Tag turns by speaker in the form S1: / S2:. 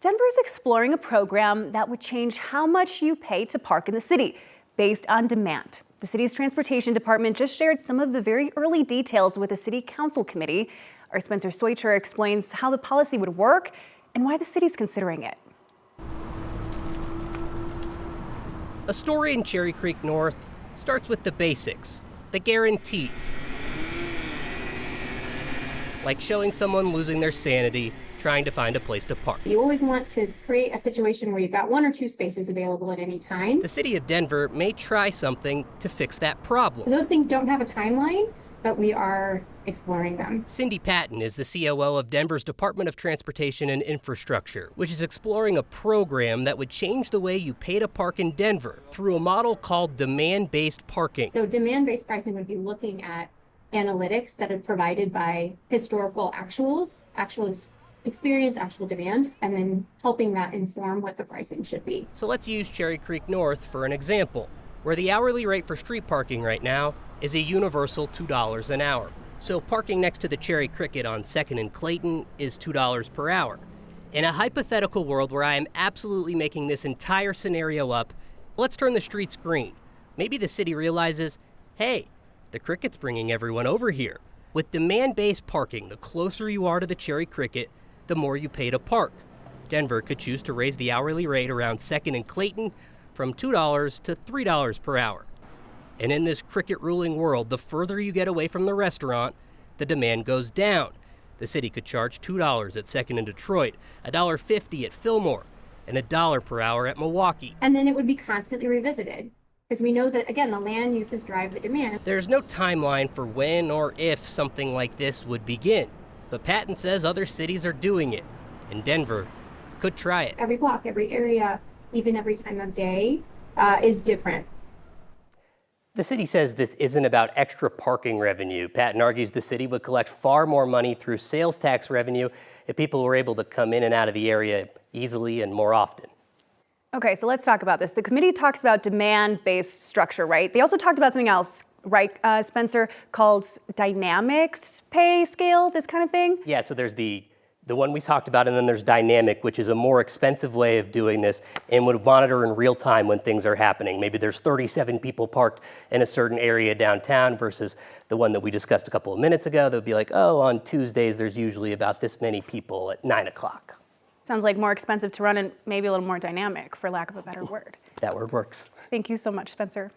S1: Denver is exploring a program that would change how much you pay to park in the city based on demand. The city's transportation department just shared some of the very early details with the city council committee. Our Spencer Soicher explains how the policy would work and why the city's considering it.
S2: A story in Cherry Creek North starts with the basics, the guarantees. Like showing someone losing their sanity trying to find a place to park.
S3: You always want to create a situation where you've got 1 or 2 spaces available at any time.
S2: The city of Denver may try something to fix that problem.
S3: Those things don't have a timeline, but we are exploring them.
S2: Cindy Patton is the COO of Denver's Department of Transportation and Infrastructure, which is exploring a program that would change the way you pay to park in Denver through a model called demand-based parking.
S3: So demand-based pricing would be looking at analytics that are provided by historical actual experience, actual demand, and then helping that inform what the pricing should be.
S2: So let's use Cherry Creek North for an example, where the hourly rate for street parking right now is a universal $2 an hour. So parking next to the Cherry Cricket on 2nd and Clayton is $2 per hour. In a hypothetical world where I am absolutely making this entire scenario up, let's turn the streets green. Maybe the city realizes, hey, the Cricket's bringing everyone over here. With demand-based parking, the closer you are to the Cherry Cricket, the more you pay to park. Denver could choose to raise the hourly rate around 2nd and Clayton from $2 to $3 per hour. And in this cricket-ruling world, the further you get away from the restaurant, the demand goes down. The city could charge $2 at 2nd and Detroit, $1.50 at Fillmore, and $1 per hour at Milwaukee.
S3: And then it would be constantly revisited, because we know that, again, the land uses drive the demand.
S2: There's no timeline for when or if something like this would begin. But Patton says other cities are doing it, and Denver could try it.
S3: Every block, every area, even every time of day is different.
S2: The city says this isn't about extra parking revenue. Patton argues the city would collect far more money through sales tax revenue if people were able to come in and out of the area easily and more often.
S1: Okay, so let's talk about this. The committee talks about demand-based structure, right? They also talked about something else, right, Spencer, called dynamic pay scale, this kind of thing?
S2: Yeah, so there's the one we talked about, and then there's dynamic, which is a more expensive way of doing this and would monitor in real time when things are happening. Maybe there's 37 people parked in a certain area downtown versus the one that we discussed a couple of minutes ago that would be like, oh, on Tuesdays there's usually about this many people at 9 o'clock.
S1: Sounds like more expensive to run and maybe a little more dynamic, for lack of a better word.
S2: That word works.
S1: Thank you so much, Spencer.